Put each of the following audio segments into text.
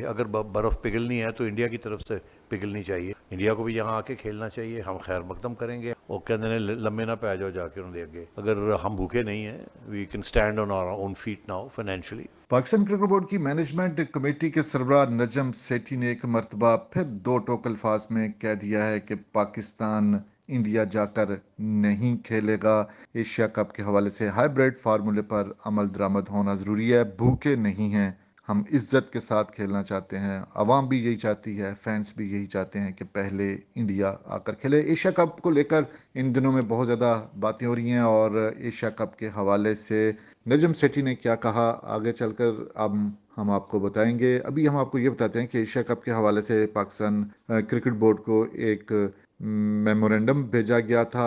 اگر برف پگھلنی ہے تو انڈیا کی طرف سے پگھلنی چاہیے. انڈیا کو بھی یہاں آ کے کھیلنا چاہیے. ہم خیر مقدم کریں گے. وہ کہتے ہیں لمبے نہ پہ جاؤ جا کے انہوں نے اگے. اگر ہم بھوکے نہیں ہیں, we can stand on our own feet now financially. Pakistan cricket board کی مینجمنٹ کمیٹی کے سربراہ نجم سیٹھی نے ایک مرتبہ پھر دو ٹوک الفاظ میں کہہ دیا ہے کہ پاکستان انڈیا جا کر نہیں کھیلے گا. ایشیا کپ کے حوالے سے ہائیبریڈ فارمولے پر عمل درآمد ہونا ضروری ہے. بھوکے نہیں ہیں, ہم عزت کے ساتھ کھیلنا چاہتے ہیں. عوام بھی یہی چاہتی ہے, فینس بھی یہی چاہتے ہیں کہ پہلے انڈیا آ کر کھیلے. ایشیا کپ کو لے کر ان دنوں میں بہت زیادہ باتیں ہو رہی ہیں, اور ایشیا کپ کے حوالے سے نجم سیٹھی نے کیا کہا آگے چل کر اب ہم آپ کو بتائیں گے. ابھی ہم آپ کو یہ بتاتے ہیں کہ ایشیا کپ کے حوالے سے پاکستان کرکٹ بورڈ کو ایک میمورینڈم بھیجا گیا تھا,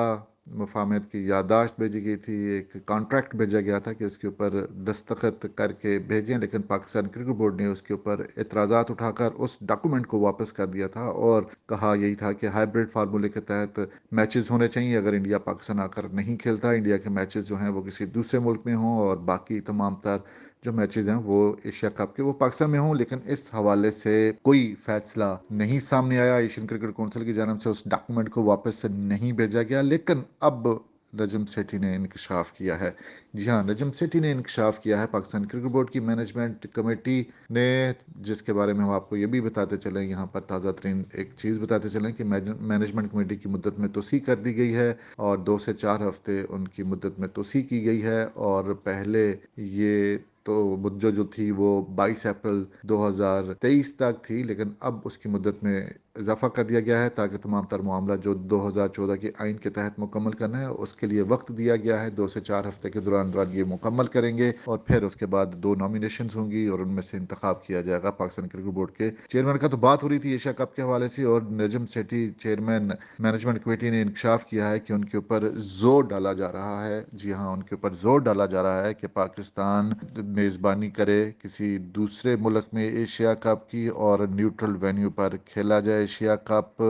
مفاہمت کی یادداشت بھیجی گئی تھی, ایک کانٹریکٹ بھیجا گیا تھا کہ اس کے اوپر دستخط کر کے بھیجیں, لیکن پاکستان کرکٹ بورڈ نے اس کے اوپر اعتراضات اٹھا کر اس ڈاکومنٹ کو واپس کر دیا تھا, اور کہا یہی تھا کہ ہائیبریڈ فارمولے کے تحت میچز ہونے چاہیے. اگر انڈیا پاکستان آ کر نہیں کھیلتا, انڈیا کے میچز جو ہیں وہ کسی دوسرے ملک میں ہوں, اور باقی تمام تر جو میچز ہیں وہ ایشیا کپ کے وہ پاکستان میں ہوں. لیکن اس حوالے سے کوئی فیصلہ نہیں سامنے آیا. ایشین کرکٹ کونسل کی جانب سے اس ڈاکومنٹ کو واپس نہیں بھیجا گیا. لیکن اب نجم سیٹھی نے انکشاف کیا ہے. جی ہاں, نجم سیٹھی نے انکشاف کیا ہے. پاکستان کرکٹ بورڈ کی مینجمنٹ کمیٹی نے, جس کے بارے میں ہم آپ کو یہ بھی بتاتے چلیں, یہاں پر تازہ ترین ایک چیز بتاتے چلیں کہ مینجمنٹ کمیٹی کی مدت میں توسیع کر دی گئی ہے, اور 2 سے 4 ہفتے ان کی مدت میں توسیع کی گئی ہے. اور پہلے یہ تو مدت جو تھی وہ 22 اپریل 2023 تک تھی, لیکن اب اس کی مدت میں اضافہ کر دیا گیا ہے تاکہ تمام تر معاملہ جو 2014 کے آئین کے تحت مکمل کرنا ہے اس کے لیے وقت دیا گیا ہے. 2 سے 4 ہفتے کے دوران یہ مکمل کریں گے, اور پھر اس کے بعد 2 نامینیشنز ہوں گی اور ان میں سے انتخاب کیا جائے گا پاکستان کرکٹ بورڈ کے چیئرمین کا. تو بات ہو رہی تھی ایشیا کپ کے حوالے سے, اور Najam Sethi chairman management committee نے انکشاف کیا ہے کہ ان کے اوپر زور ڈالا جا رہا ہے. جی ہاں, ان کے اوپر زور ڈالا جا رہا ہے کہ پاکستان میزبانی کرے کسی دوسرے ملک میں ایشیا کپ کی, اور نیوٹرل وینیو پر کھیلا جائے ایشیا کپ,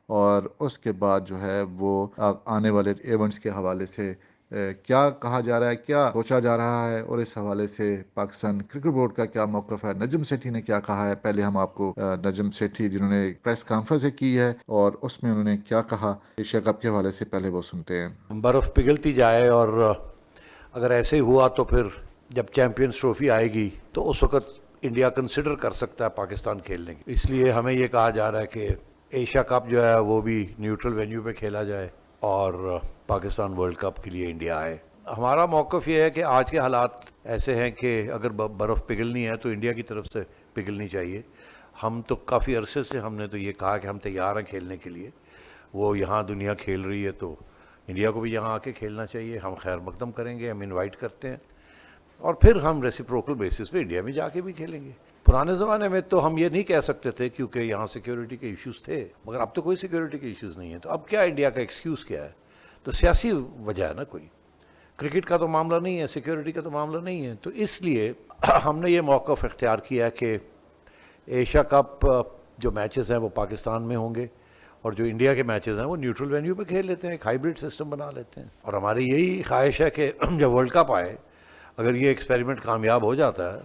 اور اس کے بعد جو ہے وہ آنے والے ایونٹس کے حوالے سے کیا کہا جا رہا ہے, کیا سوچا جا رہا ہے, اور اس حوالے سے پاکستان کرکٹ بورڈ کا کیا موقف ہے. نجم سیٹھی نے کیا کہا ہے, پہلے ہم آپ کو نجم سیٹھی جنہوں نے پریس کانفرنس کی ہے اور اس میں انہوں نے کیا کہا ایشیا کپ کے حوالے سے, پہلے وہ سنتے ہیں. برف پگھلتی جائے, اور اگر ایسے ہی ہوا تو پھر جب چیمپئنز ٹرافی آئے گی تو اس وقت انڈیا کنسیڈر کر سکتا ہے پاکستان کھیلنے کی. اس لیے ہمیں یہ کہا جا رہا ہے کہ ایشیا کپ جو ہے وہ بھی نیوٹرل وینیو پہ کھیلا جائے, اور پاکستان ورلڈ کپ کے لیے انڈیا آئے. ہمارا موقف یہ ہے کہ آج کے حالات ایسے ہیں کہ اگر برف پگھلنی ہے تو انڈیا کی طرف سے پگھلنی چاہیے. ہم تو کافی عرصے سے ہم نے تو یہ کہا کہ ہم تیار ہیں کھیلنے کے لیے. وہ یہاں دنیا کھیل رہی ہے تو انڈیا کو بھی یہاں آ کے کھیلنا چاہیے. ہم خیر مقدم کریں گے, ہم انوائٹ کرتے ہیں, اور پھر ہم ریسیپروکل بیسس پہ انڈیا میں جا کے بھی کھیلیں گے. پرانے زمانے میں تو ہم یہ نہیں کہہ سکتے تھے کیونکہ یہاں سیکیورٹی کے ایشوز تھے, مگر اب تو کوئی سیکیورٹی کے ایشوز نہیں ہیں. تو اب کیا انڈیا کا ایکسکیوز کیا ہے؟ تو سیاسی وجہ ہے نا, کوئی کرکٹ کا تو معاملہ نہیں ہے, سیکیورٹی کا تو معاملہ نہیں ہے. تو اس لیے ہم نے یہ موقف اختیار کیا کہ ایشیا کپ جو میچز ہیں وہ پاکستان میں ہوں گے, اور جو انڈیا کے میچز ہیں وہ نیوٹرل وینیو پہ کھیل لیتے ہیں, ایک ہائیبریڈ سسٹم بنا لیتے ہیں. اور ہماری یہی خواہش ہے کہ جب ورلڈ کپ آئے, اگر یہ ایکسپیریمنٹ کامیاب ہو جاتا ہے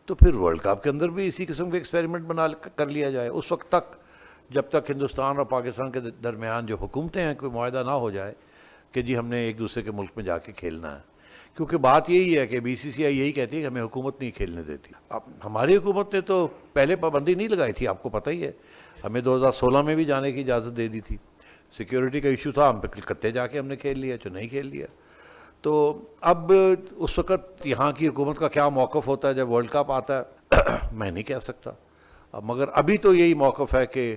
تو پھر ورلڈ کپ کے اندر بھی اسی قسم کے ایکسپیریمنٹ بنا کر لیا جائے. اس وقت تک جب تک ہندوستان اور پاکستان کے درمیان جو حکومتیں ہیں کوئی معاہدہ نہ ہو جائے کہ جی ہم نے ایک دوسرے کے ملک میں جا کے کھیلنا ہے. کیونکہ بات یہی ہے کہ بی سی سی آئی یہی کہتی ہے کہ ہمیں حکومت نہیں کھیلنے دیتی. اب ہماری حکومت نے تو پہلے پابندی نہیں لگائی تھی, آپ کو پتہ ہی ہے. ہمیں 2016 میں بھی جانے کی اجازت دے دی تھی. سیکیورٹی کا ایشو تھا, ہم پہ کلکتے جا کے ہم نے کھیل لیا, جو نہیں کھیل لیا. تو اب اس وقت یہاں کی حکومت کا کیا موقف ہوتا ہے جب ورلڈ کپ آتا ہے میں نہیں کہہ سکتا, مگر ابھی تو یہی موقف ہے کہ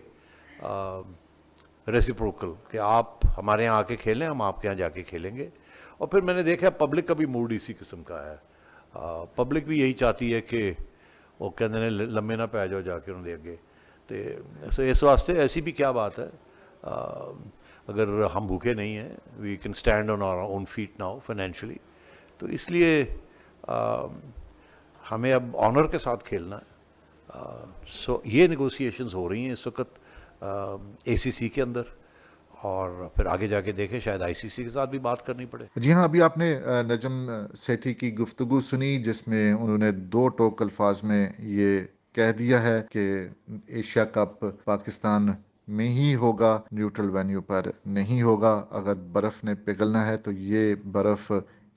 ریسیپروکل, کہ آپ ہمارے یہاں آ کے کھیلیں, ہم آپ کے یہاں جا کے کھیلیں گے. اور پھر میں نے دیکھا پبلک کا بھی موڈ اسی قسم کا ہے. پبلک بھی یہی چاہتی ہے کہ وہ کہتے ہیں لمبے نہ پہ جاؤ جا کے انہوں نے اگے. تو اس واسطے ایسی بھی کیا بات ہے, اگر ہم بھوکے نہیں ہیں, we can stand on our own feet now financially. تو اس لیے ہمیں اب آنر کے ساتھ کھیلنا ہے. سو یہ نیگوسیشنز ہو رہی ہیں اس وقت اے سی سی کے اندر, اور پھر آگے جا کے دیکھیں شاید آئی سی سی کے ساتھ بھی بات کرنی پڑے. جی ہاں, ابھی آپ نے نجم سیٹھی کی گفتگو سنی جس میں انہوں نے 2 ٹوک الفاظ میں یہ کہہ دیا ہے کہ ایشیا کپ پاکستان میں ہی ہوگا، نیوٹرل وینیو پر نہیں ہوگا۔ اگر برف نے پگھلنا ہے تو یہ برف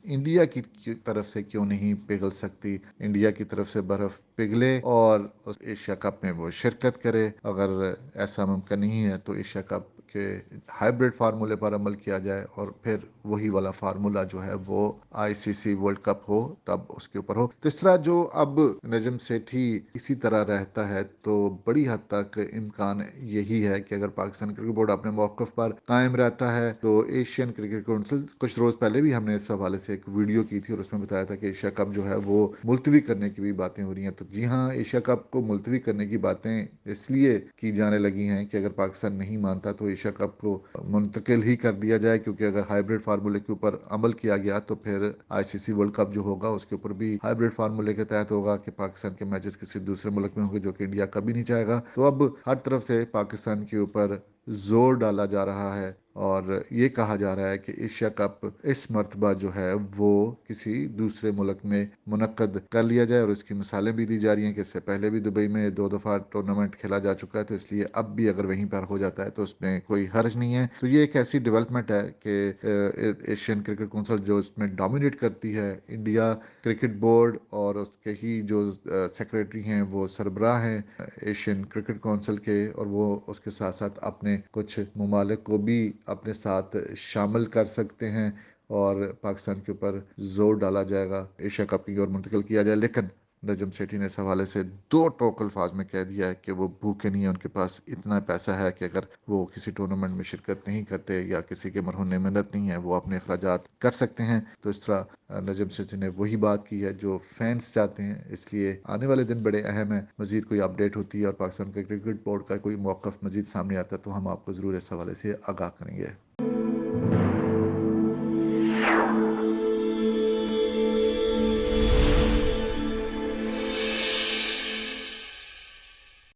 انڈیا کی طرف سے کیوں نہیں پگھل سکتی؟ انڈیا کی طرف سے برف پگھلے اور اس ایشیا کپ میں وہ شرکت کرے۔ اگر ایسا ممکن نہیں ہے تو ایشیا کپ کے ہائیبرڈ فارمولے پر عمل کیا جائے اور پھر وہی والا فارمولا جو ہے وہ آئی سی سی ورلڈ کپ ہو، تب اس کے اوپر ہو۔ تو اس طرح جو اب نجم سیٹھی اسی طرح رہتا ہے تو بڑی حد تک امکان یہی ہے کہ اگر پاکستان کرکٹ بورڈ اپنے موقف پر قائم رہتا ہے تو ایشین کرکٹ کونسل، کچھ روز پہلے بھی ہم نے اس حوالے سے ایک ویڈیو کی تھی اور اس میں بتایا تھا کہ ایشیا کپ جو ہے وہ ملتوی کرنے کی بھی باتیں ہو رہی ہیں۔ تو جی ہاں، ایشیا کپ کو ملتوی کرنے کی باتیں اس لیے کی جانے لگی ہیں کہ اگر پاکستان نہیں مانتا تو ایشیا کپ کو منتقل ہی کر دیا جائے، کیونکہ اگر ہائیبرڈ فارمولے کے اوپر عمل کیا گیا تو پھر آئی سی سی ورلڈ کپ جو ہوگا اس کے اوپر بھی ہائیبرڈ فارمولے کے تحت ہوگا کہ پاکستان کے میچز کسی دوسرے ملک میں ہوں گے، جو کہ انڈیا کبھی نہیں چاہے گا۔ تو اب ہر طرف سے پاکستان کے اوپر زور ڈالا جا رہا ہے اور یہ کہا جا رہا ہے کہ ایشیا کپ اس مرتبہ جو ہے وہ کسی دوسرے ملک میں منعقد کر لیا جائے، اور اس کی مثالیں بھی دی جا رہی ہیں کہ اس سے پہلے بھی دبئی میں 2 دفعہ ٹورنامنٹ کھیلا جا چکا ہے، تو اس لیے اب بھی اگر وہیں پر ہو جاتا ہے تو اس میں کوئی حرج نہیں ہے۔ تو یہ ایک ایسی ڈیولپمنٹ ہے کہ ایشین کرکٹ کونسل جو اس میں ڈومینیٹ کرتی ہے، انڈیا کرکٹ بورڈ اور اس کے ہی جو سیکریٹری ہیں وہ سربراہ ہیں ایشین کرکٹ کونسل کے، اور وہ اس کے ساتھ ساتھ اپنے کچھ ممالک کو بھی اپنے ساتھ شامل کر سکتے ہیں اور پاکستان کے اوپر زور ڈالا جائے گا، ایشیا کپ کی اور منتقل کیا جائے۔ لیکن نجم سیٹھی نے اس حوالے سے 2 ٹوک الفاظ میں کہہ دیا ہے کہ وہ بھوکے نہیں ہیں، ان کے پاس اتنا پیسہ ہے کہ اگر وہ کسی ٹورنامنٹ میں شرکت نہیں کرتے یا کسی کے مرہون محنت نہیں ہے، وہ اپنے اخراجات کر سکتے ہیں۔ تو اس طرح نجم سیٹھی نے وہی بات کی ہے جو فینس چاہتے ہیں، اس لیے آنے والے دن بڑے اہم ہیں۔ مزید کوئی اپڈیٹ ہوتی ہے اور پاکستان کے کرکٹ بورڈ کا کوئی موقف مزید سامنے آتا ہے تو ہم آپ کو ضرور اس حوالے سے آگاہ کریں گے۔